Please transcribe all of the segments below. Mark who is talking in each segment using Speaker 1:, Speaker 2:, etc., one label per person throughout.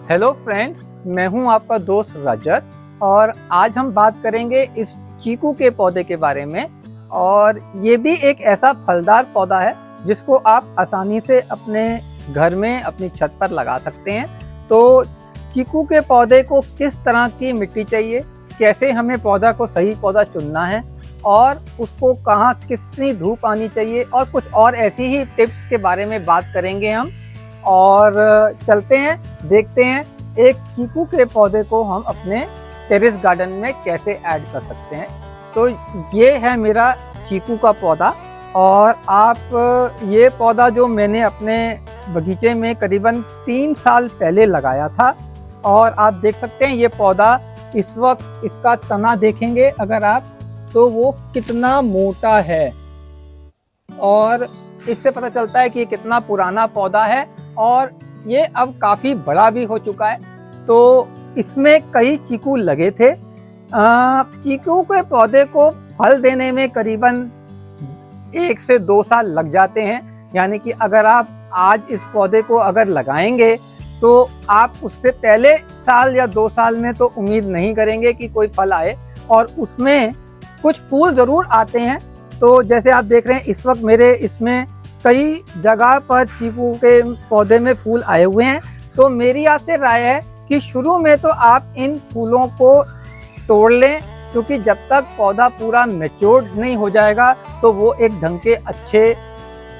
Speaker 1: Hello friends, मैं हूं आपका दोस्त रजत और आज हम बात करेंगे इस चीकू के पौधे के बारे में। और ये भी एक ऐसा फलदार पौधा है जिसको आप आसानी से अपने घर में अपनी छत पर लगा सकते हैं। तो चीकू के पौधे को किस तरह की मिट्टी चाहिए, कैसे हमें पौधा को सही पौधा चुनना है और उसको कहाँ कितनी धूप आनी चाहिए और कुछ और ऐसी ही टिप्स के बारे में बात करेंगे हम। और चलते हैं, देखते हैं एक चीकू के पौधे को हम अपने टेरेस गार्डन में कैसे ऐड कर सकते हैं। तो ये है मेरा चीकू का पौधा और आप ये पौधा जो मैंने अपने बगीचे में करीबन 3 साल पहले लगाया था और आप देख सकते हैं ये पौधा इस वक्त, इसका तना देखेंगे अगर आप, तो वो कितना मोटा है और इससे पता चलता है कि ये कितना पुराना पौधा है और ये अब काफ़ी बड़ा भी हो चुका है। तो इसमें कई चीकू लगे थे। चीकू के पौधे को फल देने में करीबन 1 से 2 साल लग जाते हैं। यानी कि अगर आप आज इस पौधे को अगर लगाएंगे तो आप उससे पहले साल या 2 साल में तो उम्मीद नहीं करेंगे कि कोई फल आए, और उसमें कुछ फूल ज़रूर आते हैं। तो जैसे आप देख रहे हैं इस वक्त मेरे इसमें कई जगह पर चीकू के पौधे में फूल आए हुए हैं। तो मेरी आपसे राय है कि शुरू में तो आप इन फूलों को तोड़ लें, क्योंकि जब तक पौधा पूरा मैच्योर्ड नहीं हो जाएगा तो वो एक ढंग के अच्छे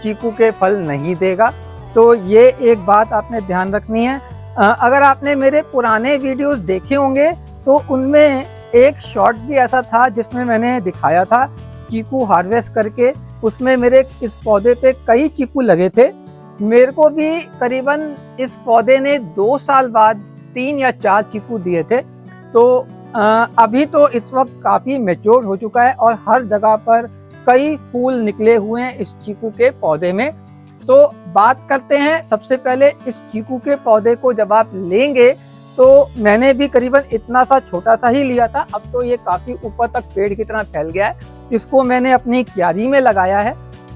Speaker 1: चीकू के फल नहीं देगा। तो ये एक बात आपने ध्यान रखनी है। अगर आपने मेरे पुराने वीडियोस देखे होंगे तो उनमें एक शॉर्ट भी ऐसा था जिसमें मैंने दिखाया था चीकू हार्वेस्ट करके। उसमें मेरे इस पौधे पे कई चीकू लगे थे। मेरे को भी करीबन इस पौधे ने 2 साल बाद 3 या 4 चीकू दिए थे। तो अभी तो इस वक्त काफ़ी मैच्योर हो चुका है और हर जगह पर कई फूल निकले हुए हैं इस चीकू के पौधे में। तो बात करते हैं सबसे पहले इस चीकू के पौधे को जब आप लेंगे तो मैंने भी करीबन इतना सा छोटा सा ही लिया था। अब तो ये काफ़ी ऊपर तक पेड़ की तरह फैल गया है। इसको मैंने अपनी क्यारी में लगाया है।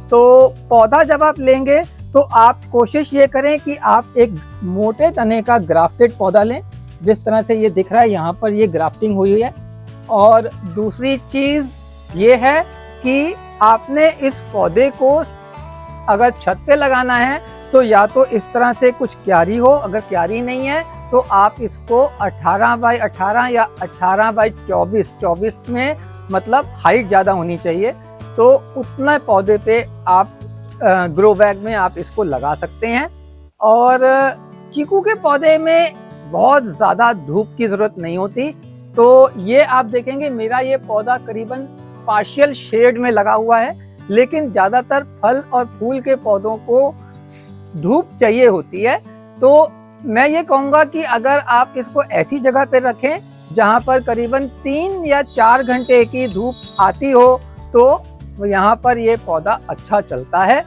Speaker 1: तो पौधा जब आप लेंगे तो आप कोशिश ये करें कि आप एक मोटे तने का ग्राफ्टेड पौधा लें, जिस तरह से ये दिख रहा है यहाँ पर ये ग्राफ्टिंग हुई है। और दूसरी चीज़ ये है कि आपने इस पौधे को अगर छत पे लगाना है तो या तो इस तरह से कुछ क्यारी हो, अगर क्यारी नहीं है तो आप इसको 18 बाई 18 या 18 बाई 24 में, मतलब हाइट ज़्यादा होनी चाहिए, तो उतना पौधे पे आप ग्रो बैग में आप इसको लगा सकते हैं। और चीकू के पौधे में बहुत ज़्यादा धूप की ज़रूरत नहीं होती। तो ये आप देखेंगे मेरा ये पौधा करीबन पार्शियल शेड में लगा हुआ है, लेकिन ज़्यादातर फल और फूल के पौधों को धूप चाहिए होती है। तो मैं ये कहूँगा कि अगर आप इसको ऐसी जगह पे रखें जहाँ पर करीबन 3 या 4 घंटे की धूप आती हो तो यहाँ पर ये पौधा अच्छा चलता है।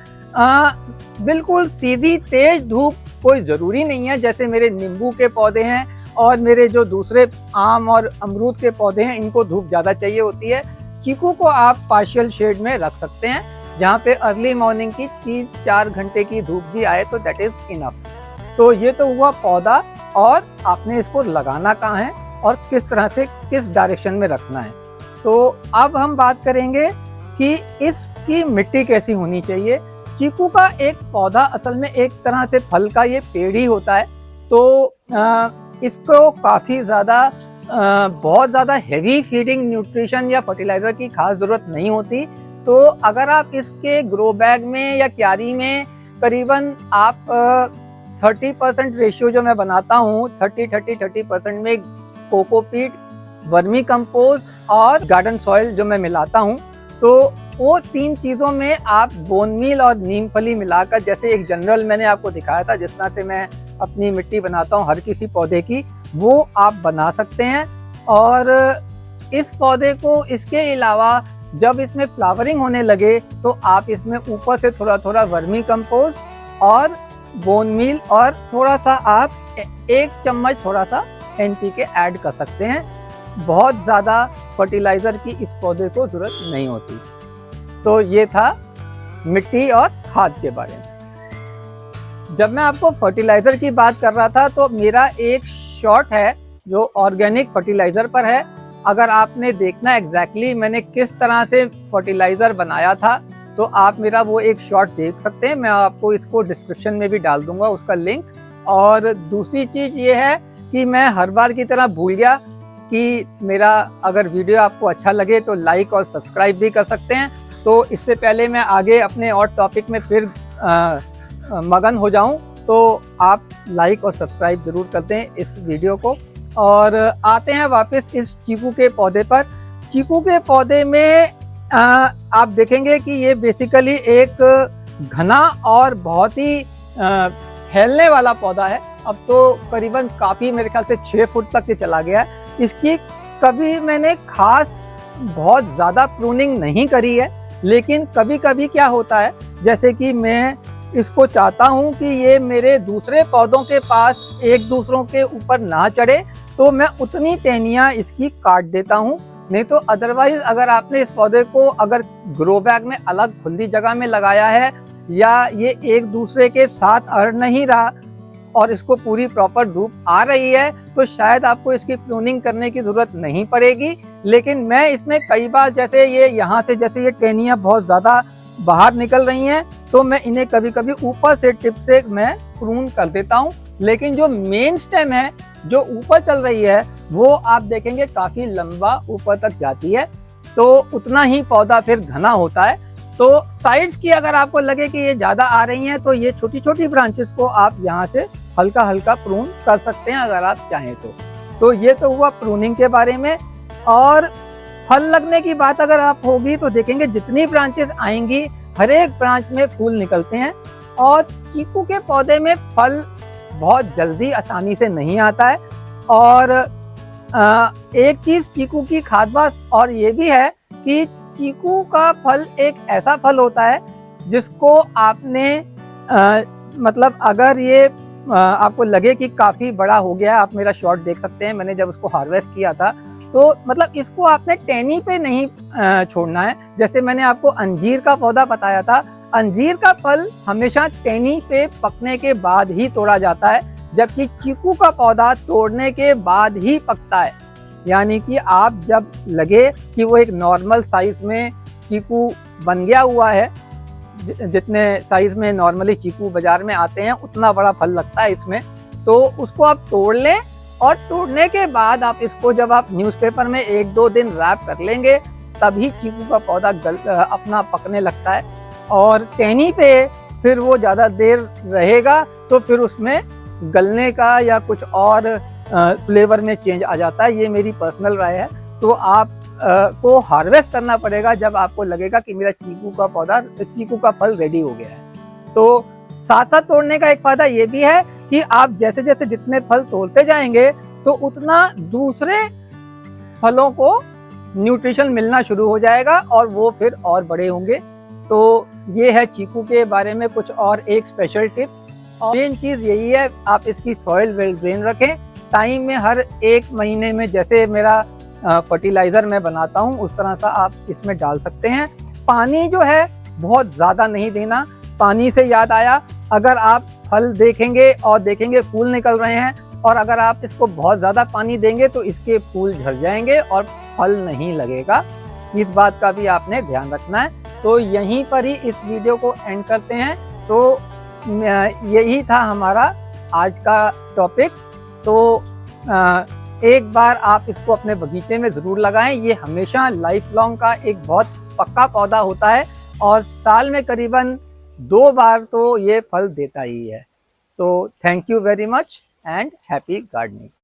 Speaker 1: बिल्कुल सीधी तेज धूप कोई ज़रूरी नहीं है। जैसे मेरे नींबू के पौधे हैं और मेरे जो दूसरे आम और अमरूद के पौधे हैं, इनको धूप ज़्यादा चाहिए होती है। चीकू को आप पार्शियल शेड में रख सकते हैं जहाँ पे अर्ली मॉर्निंग की 3-4 घंटे की धूप भी आए तो दैट इज़ इनफ। तो ये तो हुआ पौधा, और आपने इसको लगाना कहाँ है और किस तरह से किस डायरेक्शन में रखना है। तो अब हम बात करेंगे कि इसकी मिट्टी कैसी होनी चाहिए। चीकू का एक पौधा असल में एक तरह से फल का ये पेड़ ही होता है। तो इसको काफ़ी ज़्यादा बहुत ज़्यादा हेवी फीडिंग, न्यूट्रिशन या फर्टिलाइज़र की खास ज़रूरत नहीं होती। तो अगर आप इसके ग्रो बैग में या क्यारी में करीबन आप 30% रेशियो जो मैं बनाता हूँ, 30% में कोकोपीट, वर्मी कंपोस्ट और गार्डन सॉइल जो मैं मिलाता हूँ, तो वो 3 चीज़ों में आप बोन मील और नीम फली मिलाकर, जैसे एक जनरल मैंने आपको दिखाया था जिस तरह से मैं अपनी मिट्टी बनाता हूँ हर किसी पौधे की, वो आप बना सकते हैं। और इस पौधे को इसके अलावा जब इसमें फ्लावरिंग होने लगे तो आप इसमें ऊपर से थोड़ा थोड़ा वर्मी कंपोस्ट और बोन मील और थोड़ा सा आप 1 चम्मच थोड़ा सा NPK ऐड कर सकते हैं। बहुत ज़्यादा फर्टिलाइज़र की इस पौधे को ज़रूरत नहीं होती। तो ये था मिट्टी और खाद के बारे में। जब मैं आपको फर्टिलाइज़र की बात कर रहा था तो मेरा एक शॉर्ट है जो ऑर्गेनिक फर्टिलाइज़र पर है। अगर आपने देखना एग्जैक्टली मैंने किस तरह से फर्टिलाइज़र बनाया था तो आप मेरा वो एक शॉर्ट देख सकते हैं। मैं आपको इसको डिस्क्रिप्शन में भी डाल दूंगा उसका लिंक। और दूसरी चीज़ ये है कि मैं हर बार की तरह भूल गया कि मेरा अगर वीडियो आपको अच्छा लगे तो लाइक और सब्सक्राइब भी कर सकते हैं। तो इससे पहले मैं आगे अपने और टॉपिक में फिर मगन हो जाऊं तो आप लाइक और सब्सक्राइब ज़रूर करते हैं इस वीडियो को। और आते हैं वापस इस चीकू के पौधे पर। चीकू के पौधे में आप देखेंगे कि ये बेसिकली एक घना और बहुत ही फैलने वाला पौधा है। अब तो करीबन काफ़ी मेरे ख्याल से 6 फुट तक ये चला गया है। इसकी कभी मैंने खास बहुत ज़्यादा प्रूनिंग नहीं करी है, लेकिन कभी कभी क्या होता है जैसे कि मैं इसको चाहता हूँ कि ये मेरे दूसरे पौधों के पास एक दूसरों के ऊपर ना चढ़े तो मैं उतनी टहनियाँ इसकी काट देता हूँ। नहीं तो अदरवाइज अगर आपने इस पौधे को अगर ग्रो बैग में अलग खुली जगह में लगाया है या ये एक दूसरे के साथ अड़ नहीं रहा और इसको पूरी प्रॉपर धूप आ रही है तो शायद आपको इसकी प्रूनिंग करने की ज़रूरत नहीं पड़ेगी। लेकिन मैं इसमें कई बार जैसे ये यहाँ से जैसे ये टहनियाँ बहुत ज़्यादा बाहर निकल रही हैं तो मैं इन्हें कभी कभी ऊपर से टिप से मैं प्रून कर देता हूँ। लेकिन जो मेन स्टेम है जो ऊपर चल रही है वो आप देखेंगे काफ़ी लंबा ऊपर तक जाती है तो उतना ही पौधा फिर घना होता है। तो साइड्स की अगर आपको लगे कि ये ज़्यादा आ रही हैं तो ये छोटी छोटी ब्रांचेस को आप यहाँ से हल्का हल्का प्रून कर सकते हैं अगर आप चाहें तो ये तो हुआ प्रूनिंग के बारे में। और फल लगने की बात अगर आप होगी तो देखेंगे जितनी ब्रांचेस आएंगी हर एक ब्रांच में फूल निकलते हैं। और चीकू के पौधे में फल बहुत जल्दी आसानी से नहीं आता है। और एक चीज़ चीकू की खास बात और ये भी है कि चीकू का फल एक ऐसा फल होता है जिसको आपने मतलब अगर ये आपको लगे कि काफ़ी बड़ा हो गया है, आप मेरा शॉट देख सकते हैं मैंने जब उसको हार्वेस्ट किया था तो मतलब इसको आपने टहनी पे नहीं छोड़ना है। जैसे मैंने आपको अंजीर का पौधा बताया था, अंजीर का फल हमेशा टहनी पे पकने के बाद ही तोड़ा जाता है, जबकि चीकू का पौधा तोड़ने के बाद ही पकता है। यानी कि आप जब लगे कि वो एक नॉर्मल साइज में चीकू बन गया हुआ है, जितने साइज में नॉर्मली चीकू बाजार में आते हैं उतना बड़ा फल लगता है इसमें, तो उसको आप तोड़ लें। और तोड़ने के बाद आप इसको जब आप न्यूज़पेपर में 1-2 दिन रैप कर लेंगे तभी चीकू का पौधा अपना पकने लगता है। और टहनी पे फिर वो ज़्यादा देर रहेगा तो फिर उसमें गलने का या कुछ और फ्लेवर में चेंज आ जाता है। ये मेरी पर्सनल राय है। तो आप को हार्वेस्ट करना पड़ेगा जब आपको लगेगा कि मेरा चीकू का फल रेडी हो गया है। तो साथ साथ तोड़ने का एक फायदा ये भी है कि आप जैसे जैसे जितने फल तोड़ते जाएंगे तो उतना दूसरे फलों को न्यूट्रिशन मिलना शुरू हो जाएगा और वो फिर और बड़े होंगे। तो ये है चीकू के बारे में कुछ और एक स्पेशल टिप। और मेन चीज़ यही है आप इसकी सॉइल वेल ड्रेन रखें टाइम में। हर 1 महीने में जैसे मेरा फर्टिलाइज़र मैं बनाता हूँ उस तरह सा आप इसमें डाल सकते हैं। पानी जो है बहुत ज़्यादा नहीं देना। पानी से याद आया, अगर आप फल देखेंगे और देखेंगे फूल निकल रहे हैं और अगर आप इसको बहुत ज़्यादा पानी देंगे तो इसके फूल झड़ जाएंगे और फल नहीं लगेगा। इस बात का भी आपने ध्यान रखना है। तो यहीं पर ही इस वीडियो को एंड करते हैं। तो यही था हमारा आज का टॉपिक। तो एक बार आप इसको अपने बगीचे में ज़रूर लगाएं। ये हमेशा लाइफ लॉन्ग का एक बहुत पक्का पौधा होता है और साल में करीबन 2 बार तो ये फल देता ही है। तो thank you very much and happy gardening.